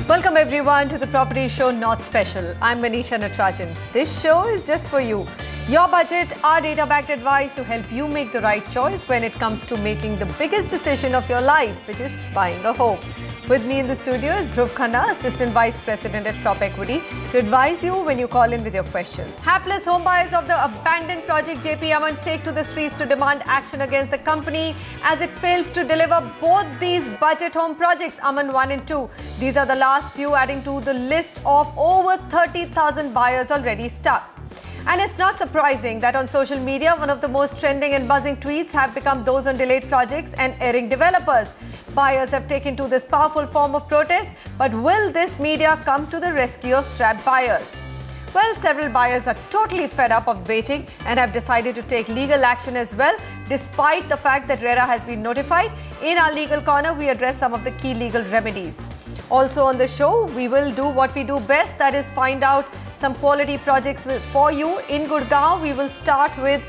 Welcome everyone to the property show Not Special. I'm Manisha Natarajan. This show is just for you. Your budget, our data-backed advice to help you make the right choice when it comes to making the biggest decision of your life, which is buying a home. With me in the studio is Dhruv Khanna, Assistant Vice President at Prop Equity, to advise you when you call in with your questions. Hapless home buyers of the abandoned project JP Aman take to the streets to demand action against the company as it fails to deliver both these budget home projects, Aman 1 and 2. These are the last few adding to the list of over 30,000 buyers already stuck. And it's not surprising that on social media, one of the most trending and buzzing tweets have become those on delayed projects and erring developers. Buyers have taken to this powerful form of protest, but will this media come to the rescue of strapped buyers? Well, several buyers are totally fed up of waiting and have decided to take legal action as well, despite the fact that RERA has been notified. In our legal corner, we address some of the key legal remedies. Also on the show, we will do what we do best, that is find out some quality projects for you. In Gurgaon, we will start with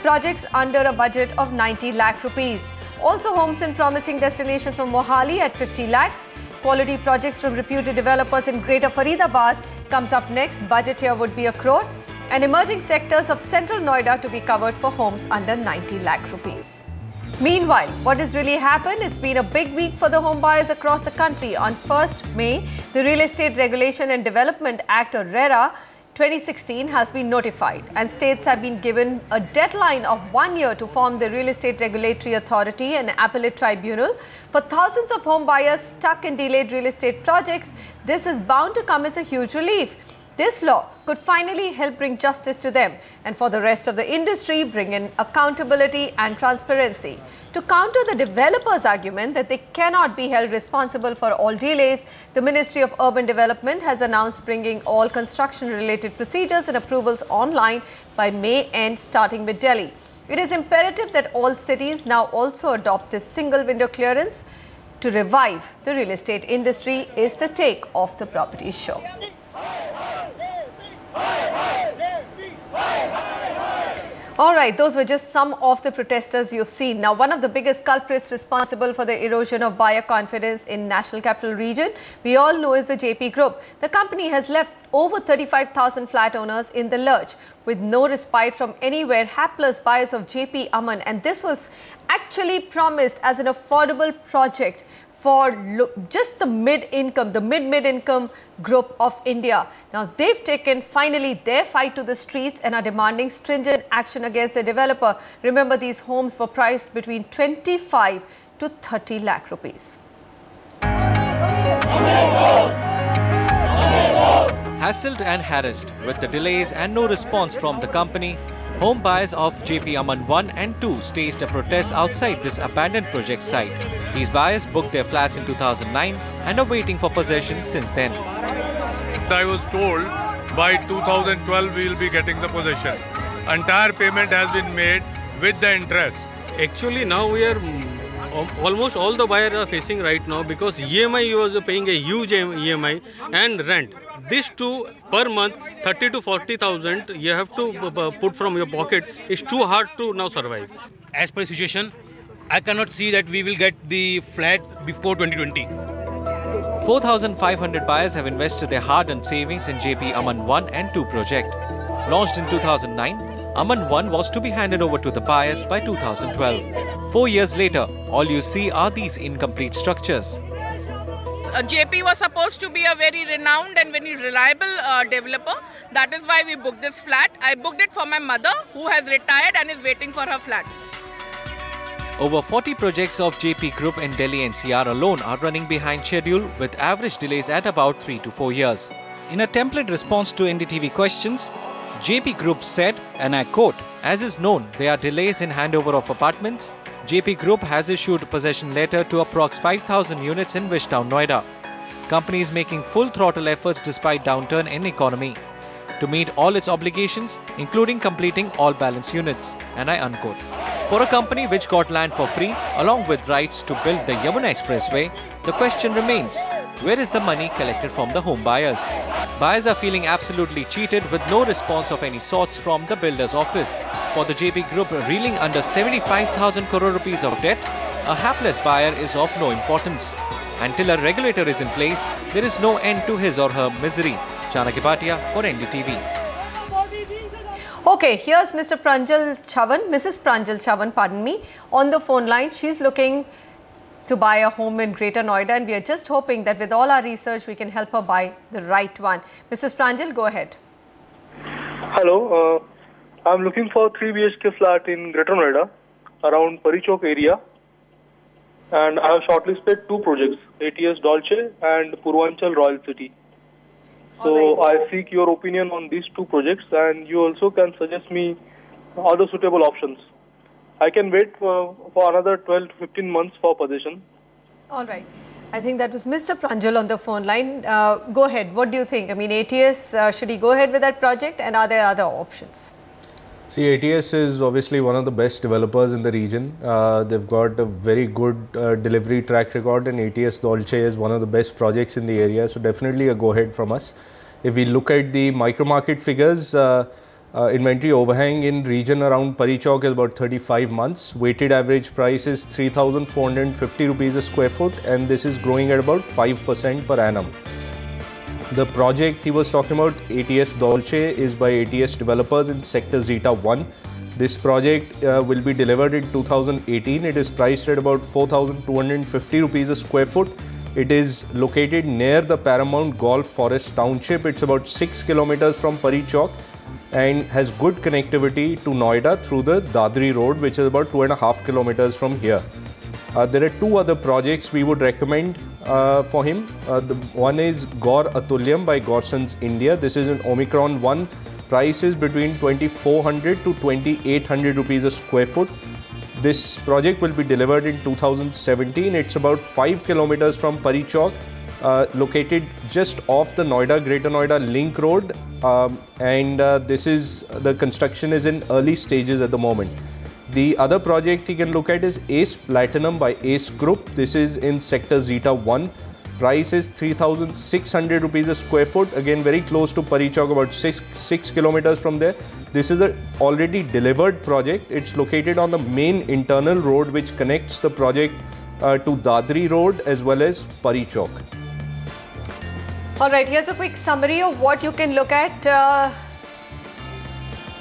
projects under a budget of 90 lakh rupees. Also homes in promising destinations from Mohali at 50 lakhs. Quality projects from reputed developers in Greater Faridabad comes up next. Budget here would be 1 crore. And emerging sectors of central Noida to be covered for homes under 90 lakh rupees. Meanwhile, what has really happened? It's been a big week for the home buyers across the country. On 1st May, the Real Estate Regulation and Development Act, or RERA 2016, has been notified, and states have been given a deadline of 1 year to form the Real Estate Regulatory Authority and Appellate Tribunal. For thousands of home buyers stuck in delayed real estate projects, this is bound to come as a huge relief. This law could finally help bring justice to them, and for the rest of the industry, bring in accountability and transparency. To counter the developers' argument that they cannot be held responsible for all delays, the Ministry of Urban Development has announced bringing all construction-related procedures and approvals online by May end, starting with Delhi. It is imperative that all cities now also adopt this single window clearance to revive the real estate industry, is the take of the property show. All right, those were just some of the protesters you've seen. Now, one of the biggest culprits responsible for the erosion of buyer confidence in National Capital Region, we all know, is the JP Group. The company has left over 35,000 flat owners in the lurch with no respite from anywhere. Hapless buyers of JP Aman, and this was actually promised as an affordable project for just the mid-income group of India. Now, they've taken finally their fight to the streets and are demanding stringent action against the developer. Remember, these homes were priced between 25 to 30 lakh rupees. Hassled and harassed with the delays and no response from the company, home buyers of JP Aman 1 and 2 staged a protest outside this abandoned project site. These buyers booked their flats in 2009 and are waiting for possession since then. I was told by 2012 we will be getting the possession. Entire payment has been made with the interest. Actually, now we are almost all the buyers are facing right now, because EMI, you was paying a huge EMI, and rent. These two per month, 30 to 40,000 you have to put from your pocket. It's too hard to now survive. As per situation, I cannot see that we will get the flat before 2020. 4,500 buyers have invested their hard-earned savings in JP Aman 1 and 2 project. Launched in 2009, Aman 1 was to be handed over to the buyers by 2012. 4 years later, all you see are these incomplete structures. JP was supposed to be a very renowned and very reliable developer. That is why we booked this flat. I booked it for my mother, who has retired and is waiting for her flat. Over 40 projects of JP Group in Delhi NCR alone are running behind schedule, with average delays at about 3 to 4 years. In a template response to NDTV questions, JP Group said, and I quote, "As is known, there are delays in handover of apartments. JP Group has issued a possession letter to approx 5,000 units in Wishtown, Noida. Company is making full throttle efforts despite downturn in economy to meet all its obligations, including completing all balance units," and I unquote. For a company which got land for free, along with rights to build the Yamuna Expressway, the question remains, where is the money collected from the home buyers? Buyers are feeling absolutely cheated with no response of any sorts from the builder's office. For the JP Group reeling under 75,000 crore rupees of debt, a hapless buyer is of no importance. Until a regulator is in place, there is no end to his or her misery. Chanakya Bhatia for NDTV. Okay, here's Mrs. Pranjal Chavan, pardon me, on the phone line. She's looking to buy a home in Greater Noida, and we are just hoping that with all our research, we can help her buy the right one. Mrs. Pranjal, go ahead. Hello, I'm looking for 3 BHK flat in Greater Noida, around Parichok area. And I have shortlisted 2 projects, ATS Dolce and Purvanchal Royal City. So I seek your opinion on these 2 projects, and you also can suggest me other suitable options. I can wait for another 12 to 15 months for possession. All right. I think that was Mr. Pranjal on the phone line. Go ahead. What do you think? I mean, ATS, should he go ahead with that project, and are there other options? See, ATS is obviously one of the best developers in the region. They've got a very good delivery track record, and ATS Dolce is one of the best projects in the area. So definitely a go ahead from us. If we look at the micro market figures, inventory overhang in region around Parichok is about 35 months. Weighted average price is 3,450 rupees a square foot, and this is growing at about 5% per annum. The project he was talking about, ATS Dolce, is by ATS developers in sector Zeta 1. This project will be delivered in 2018. It is priced at about 4,250 rupees a square foot. It is located near the Paramount Golf Forest Township. It's about 6 kilometers from Parichok and has good connectivity to Noida through the Dadri Road, which is about 2.5 kilometers from here. There are 2 other projects we would recommend for him. The one is Gaur Atulyam by Gorsons India. This is an Omicron 1. Price is between 2,400 to 2,800 rupees a square foot. This project will be delivered in 2017. It's about 5 kilometers from Parichok, located just off the Greater Noida Link Road, and the construction is in early stages at the moment. The other project you can look at is Ace Platinum by Ace Group. This is in sector Zeta 1. Price is 3,600 rupees a square foot. Again, very close to Parichok, about 6 kilometers from there. This is an already delivered project. It's located on the main internal road which connects the project to Dadri Road as well as Parichok. All right, here's a quick summary of what you can look at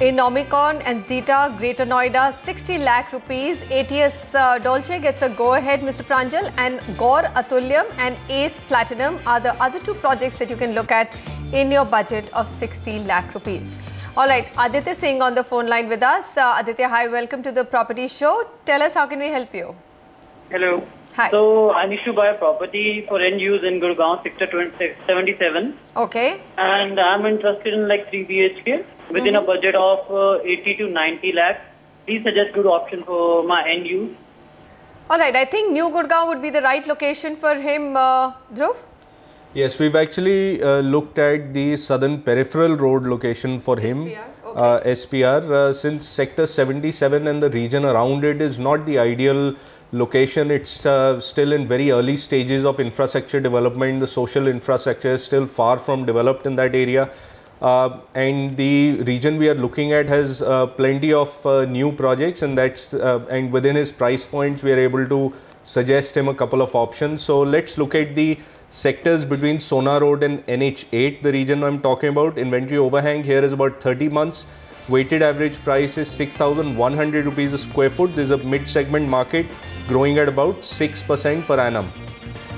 in Omicron and Zeta, Greater Noida, 60 lakh rupees. ATS Dolce gets a go-ahead, Mr. Pranjal, and Gaur Atulyam and Ace Platinum are the other 2 projects that you can look at in your budget of 60 lakh rupees. All right, Aditya Singh on the phone line with us. Aditya, hi, welcome to the Property Show. Tell us, how can we help you? Hello. Hi. So, I need to buy a property for end use in Gurgaon, sector 77. Okay. And I'm interested in like 3 BHK within a budget of 80 to 90 lakhs. Please suggest good option for my end use. All right, I think New Gurgaon would be the right location for him, Dhruv. Yes, we've actually looked at the southern peripheral road location for him. SPR, okay. SPR, since sector 77 and the region around it is not the ideal location. It's still in very early stages of infrastructure development. The social infrastructure is still far from developed in that area. And the region we are looking at has plenty of new projects, and and within his price points we are able to suggest him a couple of options. So let's look at the sectors between Sona Road and NH8, the region I'm talking about. Inventory overhang here is about 30 months. Weighted average price is 6,100 rupees a square foot. This is a mid-segment market growing at about 6% per annum.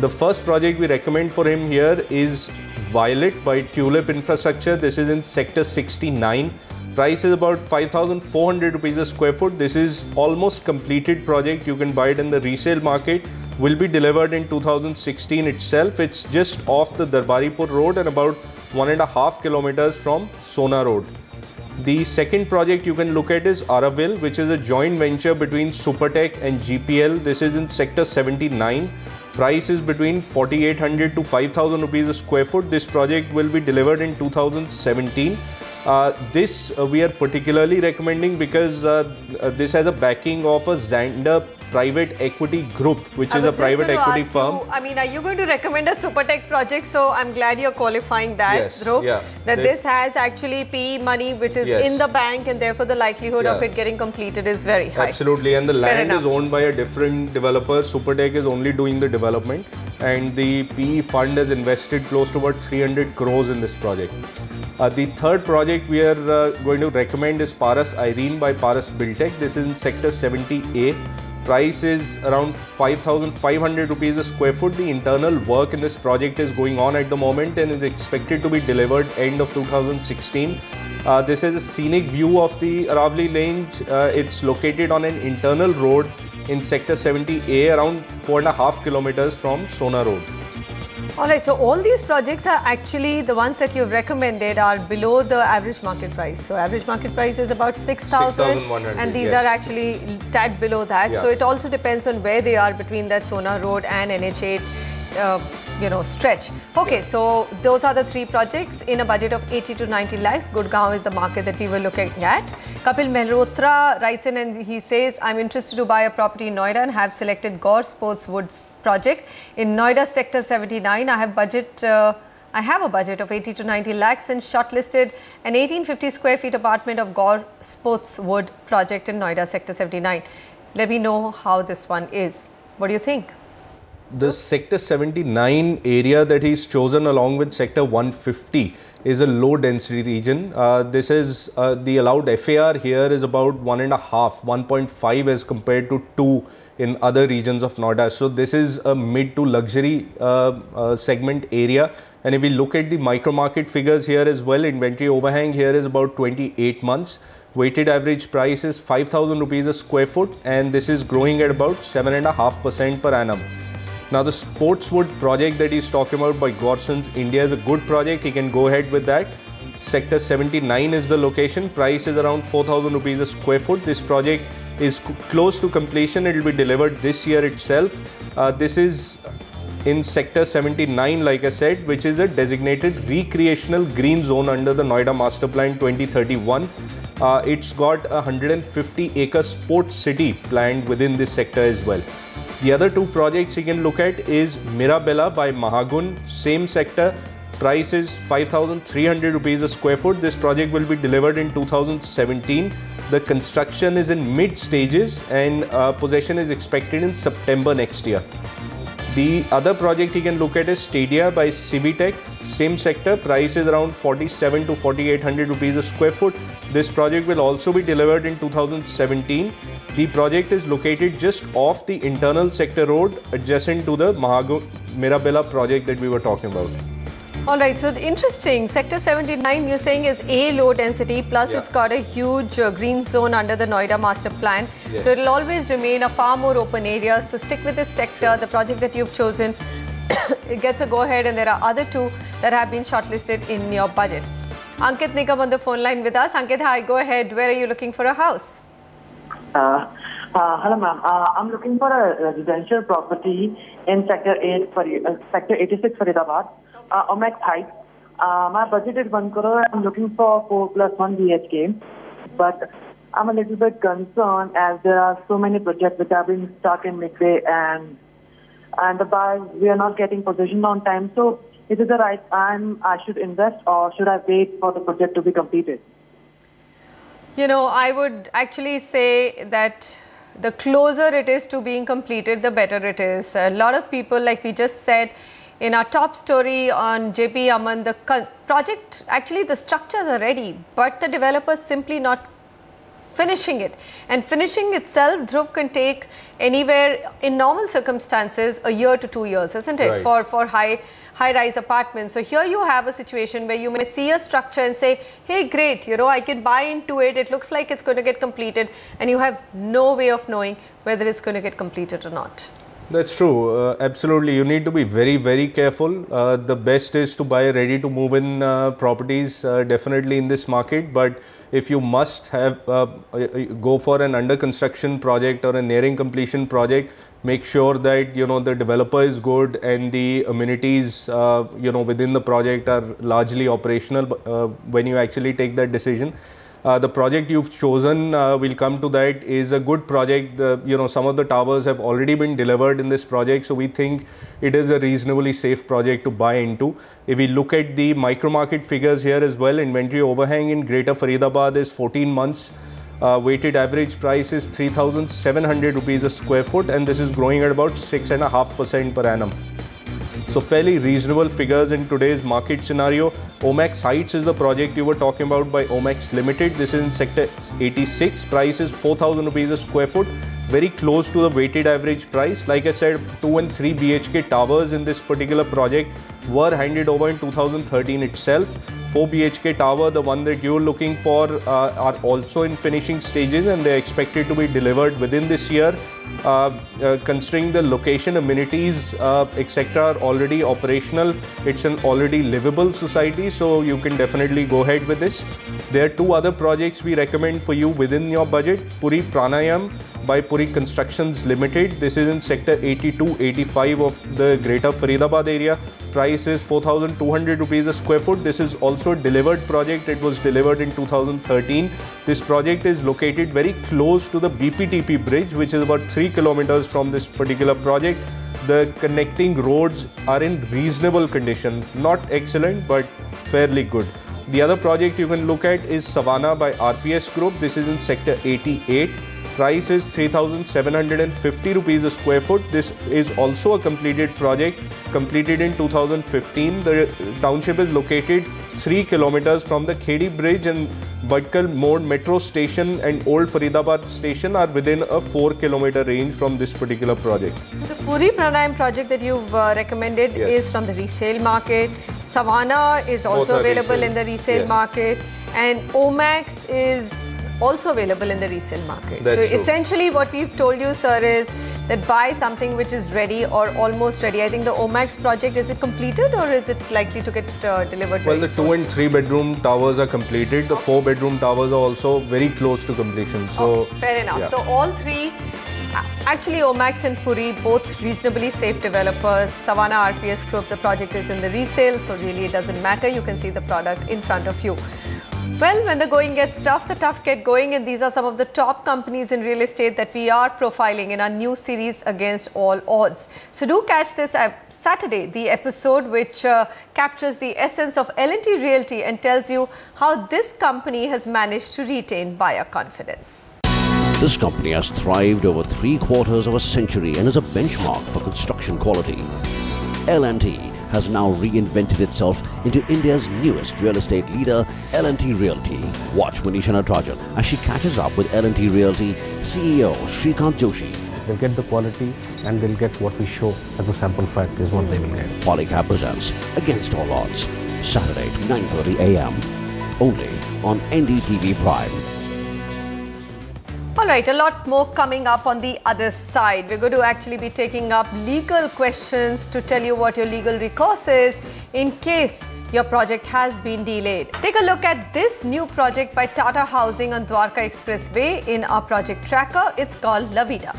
The first project we recommend for him here is Violet by Tulip Infrastructure. This is in sector 69. Price is about 5,400 rupees a square foot. This is almost completed project. You can buy it in the resale market. Will be delivered in 2016 itself. It's just off the Darbaripur Road and about 1.5 kilometers from Sona Road. The second project you can look at is Aravill, which is a joint venture between Supertech and GPL. This is in sector 79. Price is between 4,800 to 5,000 rupees a square foot. This project will be delivered in 2017. This we are particularly recommending because this has a backing of a Xander private equity group, which is a private equity firm. I mean, are you going to recommend a Supertech project? So I'm glad you're qualifying that, yes, Dhruv, yeah. that this has actually PE money which is in the bank, and therefore the likelihood of it getting completed is very high. Absolutely, and the land is owned by a different developer. Supertech is only doing the development. and the PE fund has invested close to about 300 crores in this project. The third project we are going to recommend is Paras Irene by Paras Buildtech. This is in Sector 70A. Price is around 5,500 rupees a square foot. The internal work in this project is going on at the moment and is expected to be delivered end of 2016. This is a scenic view of the Aravali Range. It's located on an internal road in Sector 70A, around 4.5 kilometers from Sona Road. Alright, so all these projects are actually, the ones that you've recommended are below the average market price. So average market price is about 6,000 and these are actually tad below that. Yeah. So it also depends on where they are between that Sona Road and NH8 stretch. Okay, so those are the three projects in a budget of 80 to 90 lakhs. Gurgaon is the market that we were looking at. Kapil Mehrotra writes in and he says, I'm interested to buy a property in Noida and have selected Gore Sports Woods project in Noida Sector 79. I have a budget of 80 to 90 lakhs and shortlisted an 1850 square feet apartment of Gore Sports Wood project in Noida Sector 79. Let me know how this one is. What do you think? The Sector 79 area that he's chosen along with Sector 150 is a low density region. This is the allowed FAR here is about 1.5 as compared to 2 in other regions of Noida. So this is a mid to luxury segment area. And if we look at the micro market figures here as well, inventory overhang here is about 28 months. Weighted average price is 5,000 rupees a square foot, and this is growing at about 7.5% per annum. Now the Sportswood project that he's talking about by Gorsons India is a good project. He can go ahead with that. Sector 79 is the location. Price is around 4,000 rupees a square foot. This project is close to completion. It will be delivered this year itself. This is in Sector 79, like I said, which is a designated recreational green zone under the Noida Master Plan 2031. It's got a 150-acre sports city planned within this sector as well. The other two projects you can look at is Mirabella by Mahagun, same sector. Price is 5,300 rupees a square foot. This project will be delivered in 2017. The construction is in mid stages and possession is expected in September next year. The other project you can look at is Stadia by Civitech, same sector. Price is around 4,700 to 4,800 rupees a square foot. This project will also be delivered in 2017. The project is located just off the internal sector road adjacent to the Mirabella project that we were talking about. Alright, so interesting. Sector 79 you're saying is A, low density, plus it's got a huge green zone under the Noida Master Plan. So it will always remain a far more open area. So stick with this sector, the project that you've chosen. It gets a go ahead, and there are other two that have been shortlisted in your budget. Ankit Nikam on the phone line with us. Ankit, hi, go ahead. Where are you looking for a house? Hello ma'am, I'm looking for a residential property in Sector 86 Faridabad, Omax Heights. My budget is 1 crore. I'm looking for 4+1 BHK, but I'm a little bit concerned as there are so many projects which have been stuck in midway, and the buyers, we are not getting possession on time. So is it the right time I should invest, or should I wait for the project to be completed? You know, I would actually say that the closer it is to being completed, the better it is. A lot of people, like we just said in our top story on JP Aman, the project, actually the structures are ready, but the developer simply not finishing it. And finishing itself, Dhruv, can take anywhere in normal circumstances a year to 2 years, isn't it? Right. For high-rise apartments. So here you have a situation where you may see a structure and say, hey, great, you know, I can buy into it. It looks like it's going to get completed, and you have no way of knowing whether it's going to get completed or not. That's true. Absolutely. You need to be very, very careful. The best is to buy ready to move in properties definitely in this market. But if you must have go for an under construction project or a nearing completion project, make sure that, you know, the developer is good and the amenities, you know, within the project are largely operational when you actually take that decision. The project you've chosen, we'll come to that, is a good project. You know, some of the towers have already been delivered in this project, so we think it is a reasonably safe project to buy into. If we look at the micro market figures here as well, inventory overhang in Greater Faridabad is 14 months. Weighted average price is 3,700 rupees a square foot, and this is growing at about 6.5% per annum. So fairly reasonable figures in today's market scenario. Omax Heights is the project you were talking about by Omax Limited. This is in sector 86. Price is 4,000 rupees a square foot. Very close to the weighted average price. Like I said, 2 and 3 BHK towers in this particular project were handed over in 2013 itself. 4 BHK tower, the one that you're looking for, are also in finishing stages and they're expected to be delivered within this year. Considering the location, amenities, etc. are already operational, it's an already livable society, so you can definitely go ahead with this. There are 2 other projects we recommend for you within your budget. Puri Pranayam by Puri Constructions Limited. This is in sector 82-85 of the Greater Faridabad area. Price is 4,200 rupees a square foot. This is also a delivered project. It was delivered in 2013. This project is located very close to the BPTP bridge, which is about 3 kilometers from this particular project. The connecting roads are in reasonable condition. Not excellent, but fairly good. The other project you can look at is Savannah by RPS Group. This is in sector 88. Price is 3,750 rupees a square foot. This is also a completed project, completed in 2015. The township is located 3 kilometers from the Khedi Bridge, and Badkal Mode Metro Station and Old Faridabad Station are within a 4-kilometer range from this particular project. So the Puri Pranayam project that you've recommended is from the resale market. Savannah is also available in the resale market, and Omax is also available in the resale market. So essentially what we've told you, sir, is that buy something which is ready or almost ready. I think the Omax project, is it completed or is it likely to get delivered Well, very the soon? 2 and 3 bedroom towers are completed. The 4 bedroom towers are also very close to completion. So fair enough. So all 3, actually Omax and Puri, both reasonably safe developers. Savannah RPS Group, the project is in the resale, so really it doesn't matter. You can see the product in front of you. Well, when the going gets tough, the tough get going, and these are some of the top companies in real estate that we are profiling in our new series Against All Odds. So do catch this Saturday, the episode which captures the essence of L&T Realty and tells you how this company has managed to retain buyer confidence. This company has thrived over 3/4 of a century and is a benchmark for construction quality. L&T has now reinvented itself into India's newest real estate leader, L&T Realty. Watch Manisha Natrajan as she catches up with L&T Realty CEO Shrikant Joshi. They'll get the quality and they'll get what we show as a sample fact is what they will get. Polycab presents Against All Odds, Saturday to 9:30 a.m. only on NDTV Prime. Alright, a lot more coming up on the other side. We're going to actually be taking up legal questions to tell you what your legal recourse is in case your project has been delayed. Take a look at this new project by Tata Housing on Dwarka Expressway in our project tracker. It's called La Vida.